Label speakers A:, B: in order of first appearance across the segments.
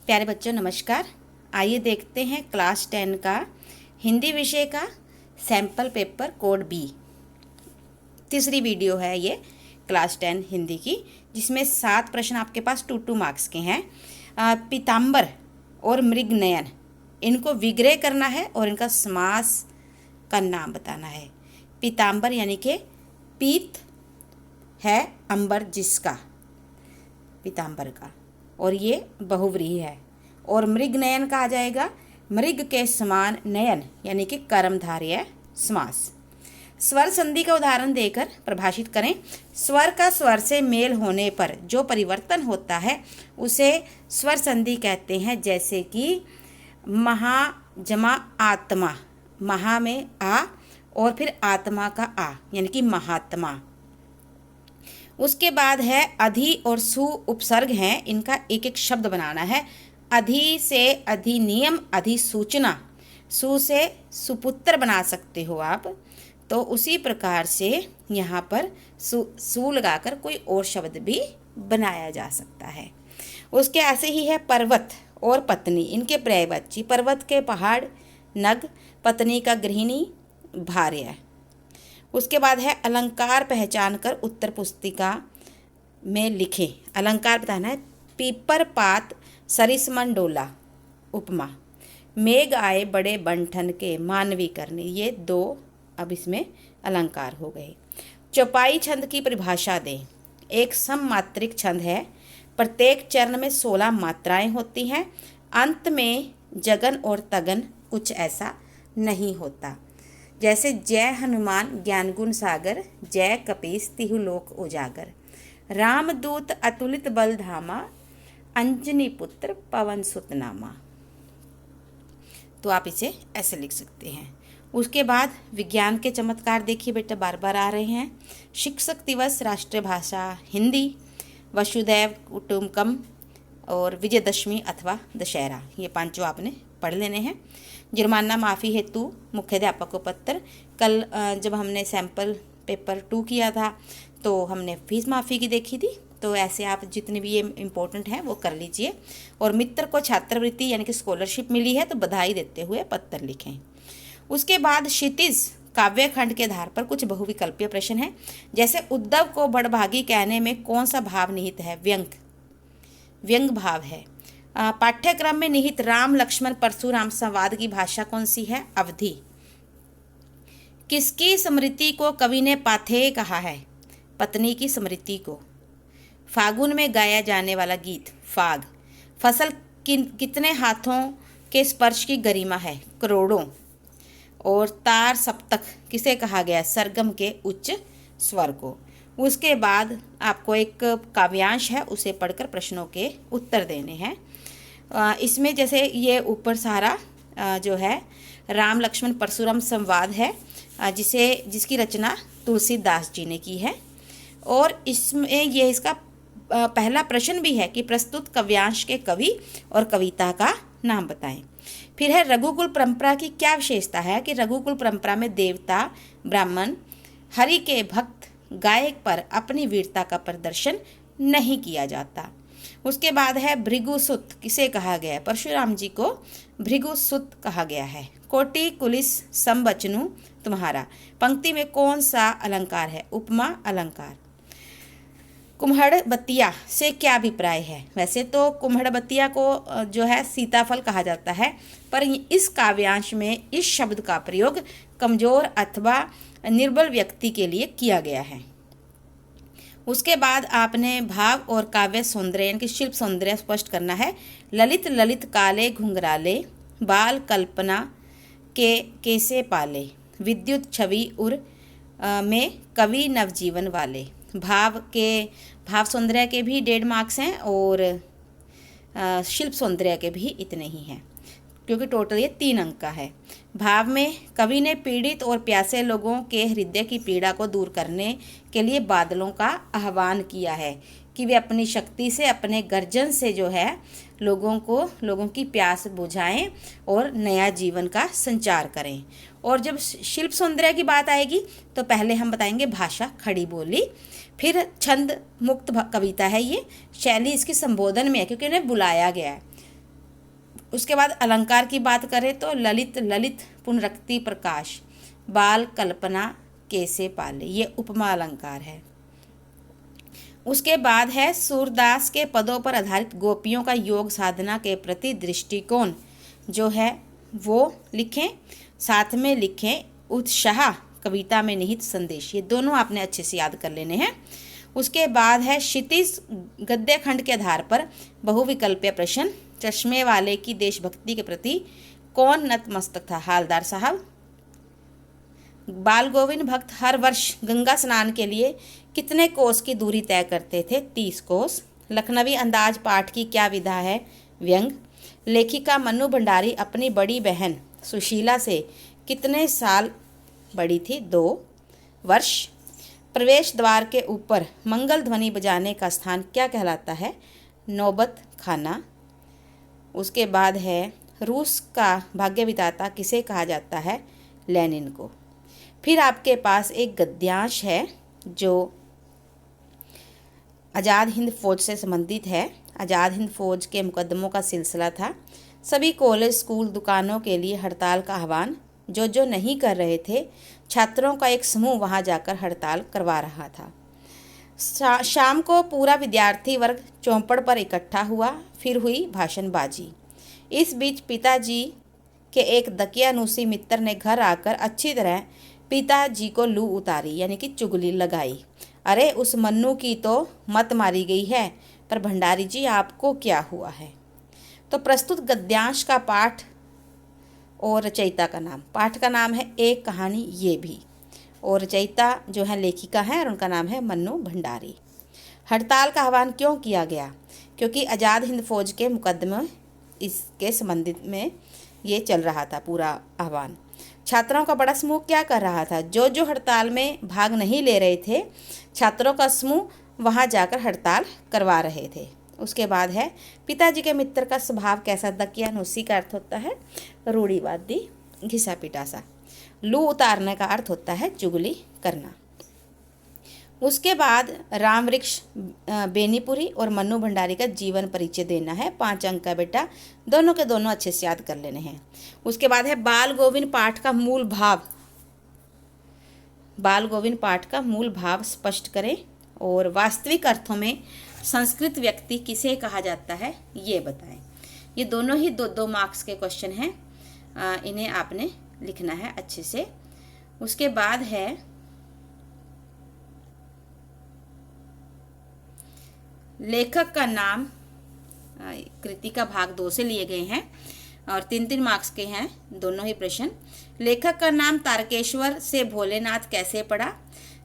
A: प्यारे बच्चों नमस्कार। आइए देखते हैं क्लास 10 का हिंदी विषय का सैम्पल पेपर कोड बी। तीसरी वीडियो है ये क्लास 10 हिंदी की, जिसमें 7 प्रश्न आपके पास 2 मार्क्स के हैं। पीताम्बर और मृगनयन, इनको विग्रह करना है और इनका समास का नाम बताना है। पीताम्बर यानी कि पीत है अंबर जिसका, पीताम्बर का, और ये बहुव्रीहि है। और मृगनयन कहा जाएगा मृग के समान नयन यानी कि कर्मधारय समास। स्वर संधि का उदाहरण देकर प्रभाषित करें। स्वर का स्वर से मेल होने पर जो परिवर्तन होता है उसे स्वर संधि कहते हैं, जैसे कि महा जमा आत्मा, महा में आ और फिर आत्मा का आ यानी कि महात्मा। उसके बाद है अधि और सु उपसर्ग हैं, इनका एक एक शब्द बनाना है। अधि से अधिनियम, अधिसूचना, सु से सुपुत्र बना सकते हो आप, तो उसी प्रकार से यहाँ पर सु लगाकर कोई और शब्द भी बनाया जा सकता है। उसके ऐसे ही है पर्वत और पत्नी, इनके पर्यायवाची। पर्वत के पहाड़ नग, पत्नी का गृहिणी भार्य। उसके बाद है अलंकार पहचान कर उत्तर पुस्तिका में लिखें। अलंकार बताना है। पीपर पात सरिसमन डोला उपमा। मेघ आए बड़े बंठन के मानवी करने, ये 2 अब इसमें अलंकार हो गए। चौपाई छंद की परिभाषा दें। एक सममात्रिक छंद है, प्रत्येक चरण में 16 मात्राएं होती हैं, अंत में जगन और तगन कुछ ऐसा नहीं होता। जैसे जय हनुमान ज्ञान गुण सागर, जय कपीस तिहु लोक उजागर, रामदूत अतुलित बल धामा, अंजनी पुत्र पवन सुत नामा। तो आप इसे ऐसे लिख सकते हैं। उसके बाद विज्ञान के चमत्कार देखिए बेटा, बार बार आ रहे हैं। शिक्षक दिवस, राष्ट्रीय भाषा हिंदी, वसुधैव कुटुंबकम और विजयदशमी अथवा दशहरा, ये 5 आपने पढ़ लेने हैं। जुर्माना माफ़ी हेतु मुख्याध्यापक को पत्र। कल जब हमने सैम्पल पेपर 2 किया था तो हमने फीस माफ़ी की देखी थी, तो ऐसे आप जितने भी ये इम्पोर्टेंट हैं वो कर लीजिए। और मित्र को छात्रवृत्ति यानी कि स्कॉलरशिप मिली है तो बधाई देते हुए पत्र लिखें। उसके बाद क्षितिज काव्य खंड के आधार पर कुछ बहुविकल्पीय प्रश्न हैं, जैसे उद्धव को बड़भागी कहने में कौन सा भाव निहित है? व्यंग भाव है। पाठ्यक्रम में निहित राम लक्ष्मण परशुराम संवाद की भाषा कौन सी है? अवधी। किसकी स्मृति को कवि ने पाथेय कहा है? पत्नी की स्मृति को। फागुन में गाया जाने वाला गीत फाग। फसल कितने हाथों के स्पर्श की गरिमा है? करोड़ों। और तार सप्तक किसे कहा गया? सरगम के उच्च स्वर को। उसके बाद आपको एक काव्यांश है, उसे पढ़कर प्रश्नों के उत्तर देने हैं। इसमें जैसे ये ऊपर सारा जो है राम लक्ष्मण परशुराम संवाद है, जिसकी रचना तुलसीदास जी ने की है। और इसमें ये इसका पहला प्रश्न भी है कि प्रस्तुत काव्यांश के कवि और कविता का नाम बताएं। फिर है रघुकुल परंपरा की क्या विशेषता है? कि रघुकुल परंपरा में देवता ब्राह्मण हरि के भक्त गायक पर अपनी वीरता का प्रदर्शन नहीं किया जाता। उसके बाद है भृगुसुत किसे कहा गया है? परशुराम जी को भृगुसुत कहा गया है। कोटि कुलिस संबचनु तुम्हारा, पंक्ति में कौन सा अलंकार है? उपमा अलंकार। कुम्हड़ बतिया से क्या अभिप्राय है? वैसे तो कुम्हड़ बतिया को जो है सीताफल कहा जाता है, पर इस काव्यांश में इस शब्द का प्रयोग कमजोर अथवा निर्बल व्यक्ति के लिए किया गया है। उसके बाद आपने भाव और काव्य सौंदर्य यानी कि शिल्प सौंदर्य स्पष्ट करना है। ललित ललित काले घुंघराले, बाल कल्पना के कैसे पाले, विद्युत छवि उर में कवि नवजीवन वाले। भाव सौंदर्य के भी 1.5 मार्क्स हैं और शिल्प सौंदर्य के भी इतने ही हैं, क्योंकि टोटल ये 3 अंक का है। भाव में कवि ने पीड़ित और प्यासे लोगों के हृदय की पीड़ा को दूर करने के लिए बादलों का आह्वान किया है कि वे अपनी शक्ति से, अपने गर्जन से जो है लोगों की प्यास बुझाएं और नया जीवन का संचार करें। और जब शिल्प सौंदर्य की बात आएगी तो पहले हम बताएंगे भाषा खड़ी बोली, फिर छंद मुक्त कविता है ये। शैली इसकी संबोधन में है क्योंकि इन्हें बुलाया गया है। उसके बाद अलंकार की बात करें तो ललित ललित पुनरक्ति प्रकाश, बाल कल्पना कैसे पाले, ये उपमा अलंकार है। उसके बाद है सूरदास के पदों पर आधारित गोपियों का योग साधना के प्रति दृष्टिकोण जो है वो लिखें, साथ में लिखें उत्साह कविता में निहित संदेश, ये दोनों आपने अच्छे से याद कर लेने हैं। उसके बाद है क्षितिज गद्य खंड के आधार पर बहुविकल्पीय प्रश्न, चश्मे वाले की देशभक्ति के प्रति कौन नतमस्तक था, हालदार साहब। बाल गोविंद भक्त हर वर्ष गंगा स्नान के लिए कितने कोस की दूरी तय करते थे, 30 कोस। लखनवी अंदाज पाठ की क्या विधा है, व्यंग। लेखिका मन्नू भंडारी अपनी बड़ी बहन सुशीला से कितने साल बड़ी थी, 2 वर्ष। प्रवेश द्वार के ऊपर मंगल ध्वनि बजाने का स्थान क्या कहलाता है, नौबत खाना। उसके बाद है रूस का भाग्य विधाता किसे कहा जाता है, लेनिन को। फिर आपके पास एक गद्यांश है जो आज़ाद हिंद फौज से संबंधित है। आज़ाद हिंद फौज के मुकदमों का सिलसिला था। सभी कॉलेज स्कूल दुकानों के लिए हड़ताल का आह्वान, जो नहीं कर रहे थे, छात्रों का एक समूह वहां जाकर हड़ताल करवा रहा था। शाम को पूरा विद्यार्थी वर्ग चौपड़ पर इकट्ठा हुआ, फिर हुई भाषणबाजी। इस बीच पिताजी के एक दकियानूसी मित्र ने घर आकर अच्छी तरह पिताजी को लू उतारी, यानी कि चुगली लगाई। अरे उस मन्नू की तो मत मारी गई है, पर भंडारी जी आपको क्या हुआ है। तो प्रस्तुत गद्यांश का पाठ और रचयिता का नाम, पाठ का नाम है एक कहानी ये भी, और रचयिता जो है लेखिका है और उनका नाम है मन्नू भंडारी। हड़ताल का आह्वान क्यों किया गया, क्योंकि आज़ाद हिंद फौज के मुकदमे इसके संबंधित में ये चल रहा था पूरा आह्वान। छात्रों का बड़ा समूह क्या कर रहा था, जो हड़ताल में भाग नहीं ले रहे थे, छात्रों का समूह वहाँ जाकर हड़ताल करवा रहे थे। उसके बाद है पिताजी के मित्र का स्वभाव कैसा, दकियानूसी का अर्थ होता है रूढ़िवादी, घिसा पिटासा। लू उतारने का अर्थ होता है चुगली करना। उसके बाद रामवृक्ष बेनीपुरी और मन्नू भंडारी का जीवन परिचय देना है, 5 अंक का बेटा, दोनों के दोनों अच्छे से याद कर लेने हैं। उसके बाद है बाल गोविंद पाठ का मूल भाव, बाल गोविंद पाठ का मूल भाव स्पष्ट करें और वास्तविक अर्थों में संस्कृत व्यक्ति किसे कहा जाता है ये बताएं। ये दोनों ही 2 मार्क्स के क्वेश्चन हैं, इन्हें आपने लिखना है अच्छे से। उसके बाद है लेखक का नाम, कृति का भाग 2 से लिए गए हैं और 3-3 मार्क्स के हैं दोनों ही प्रश्न। लेखक का नाम तारकेश्वर से भोलेनाथ कैसे पड़ा।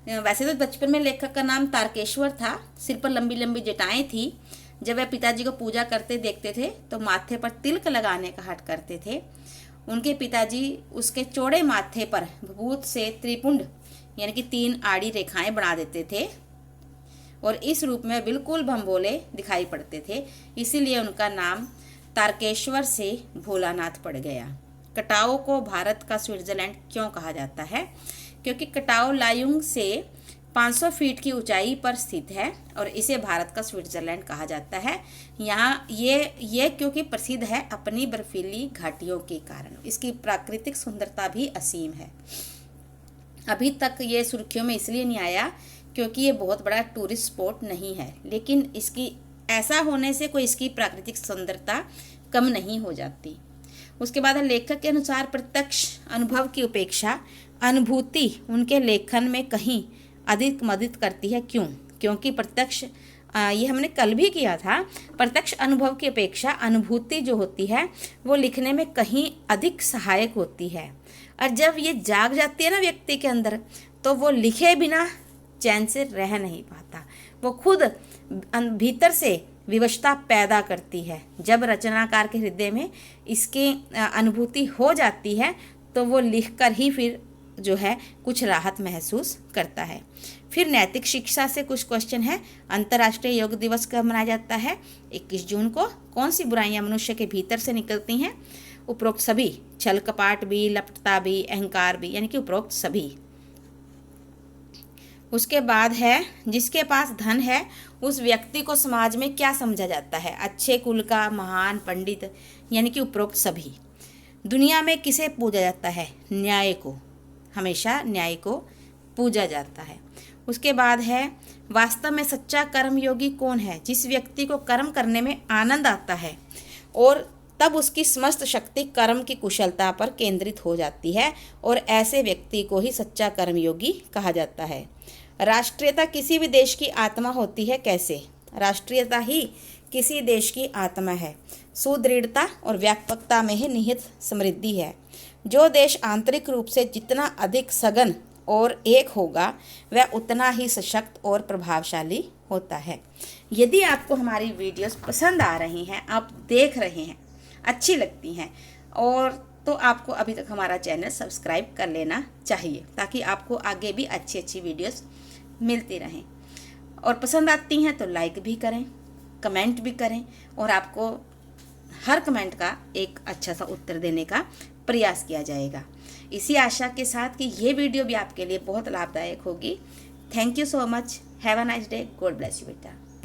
A: वैसे तो बचपन में लेखक का नाम तारकेश्वर था, सिर पर लंबी लंबी जटाएं थी। जब वह पिताजी को पूजा करते देखते थे तो माथे पर तिलक लगाने का हट करते थे। उनके पिताजी उसके चौड़े माथे पर भभूत से त्रिपुंड यानी कि 3 आड़ी रेखाएं बना देते थे और इस रूप में बिल्कुल भंभोले दिखाई पड़ते थे, इसीलिए उनका नाम तारकेश्वर से भोलानाथ पड़ गया। कटाओ को भारत का स्विट्जरलैंड क्यों कहा जाता है, क्योंकि कटाओ लायुंग से 500 फीट की ऊंचाई पर स्थित है और इसे भारत का स्विट्जरलैंड कहा जाता है। यहाँ ये क्योंकि प्रसिद्ध है अपनी बर्फीली घाटियों के कारण, इसकी प्राकृतिक सुंदरता भी असीम है। अभी तक ये सुर्खियों में इसलिए नहीं आया क्योंकि ये बहुत बड़ा टूरिस्ट स्पॉट नहीं है, लेकिन इसकी ऐसा होने से कोई इसकी प्राकृतिक सुंदरता कम नहीं हो जाती। उसके बाद लेखक के अनुसार प्रत्यक्ष अनुभव की उपेक्षा अनुभूति उनके लेखन में कहीं अधिक मदद करती है। क्यों? क्योंकि प्रत्यक्ष, ये हमने कल भी किया था, प्रत्यक्ष अनुभव की अपेक्षा अनुभूति जो होती है वो लिखने में कहीं अधिक सहायक होती है। और जब ये जाग जाती है ना व्यक्ति के अंदर, तो वो लिखे बिना चैन से रह नहीं पाता, वो खुद भीतर से विवशता पैदा करती है। जब रचनाकार के हृदय में इसकी अनुभूति हो जाती है तो वो लिखकर ही फिर जो है कुछ राहत महसूस करता है। फिर नैतिक शिक्षा से कुछ क्वेश्चन है। अंतर्राष्ट्रीय योग दिवस कब मनाया जाता है? 21 जून को। कौन सी बुराइयां मनुष्य के भीतर से निकलती हैं? उपरोक्त सभी, छल कपाट भी, लपटता भी, अहंकार भी, यानी कि उपरोक्त सभी। उसके बाद है जिसके पास धन है उस व्यक्ति को समाज में क्या समझा जाता है? अच्छे कुल का, महान, पंडित, यानी कि उपरोक्त सभी। दुनिया में किसे पूजा जाता है? न्याय को, हमेशा न्याय को पूजा जाता है। उसके बाद है वास्तव में सच्चा कर्मयोगी कौन है? जिस व्यक्ति को कर्म करने में आनंद आता है और तब उसकी समस्त शक्ति कर्म की कुशलता पर केंद्रित हो जाती है और ऐसे व्यक्ति को ही सच्चा कर्मयोगी कहा जाता है। राष्ट्रीयता किसी भी देश की आत्मा होती है। कैसे? राष्ट्रीयता ही किसी देश की आत्मा है। सुदृढ़ता और व्यापकता में ही निहित समृद्धि है। जो देश आंतरिक रूप से जितना अधिक सघन और एक होगा वह उतना ही सशक्त और प्रभावशाली होता है। यदि आपको हमारी वीडियोस पसंद आ रही हैं, आप देख रहे हैं, अच्छी लगती हैं और तो आपको अभी तक हमारा चैनल सब्सक्राइब कर लेना चाहिए ताकि आपको आगे भी अच्छी अच्छी वीडियोस मिलती रहें। और पसंद आती हैं तो लाइक भी करें, कमेंट भी करें और आपको हर कमेंट का एक अच्छा सा उत्तर देने का प्रयास किया जाएगा। इसी आशा के साथ कि ये वीडियो भी आपके लिए बहुत लाभदायक होगी। Thank you so much. Have a nice day. God bless you बेटा।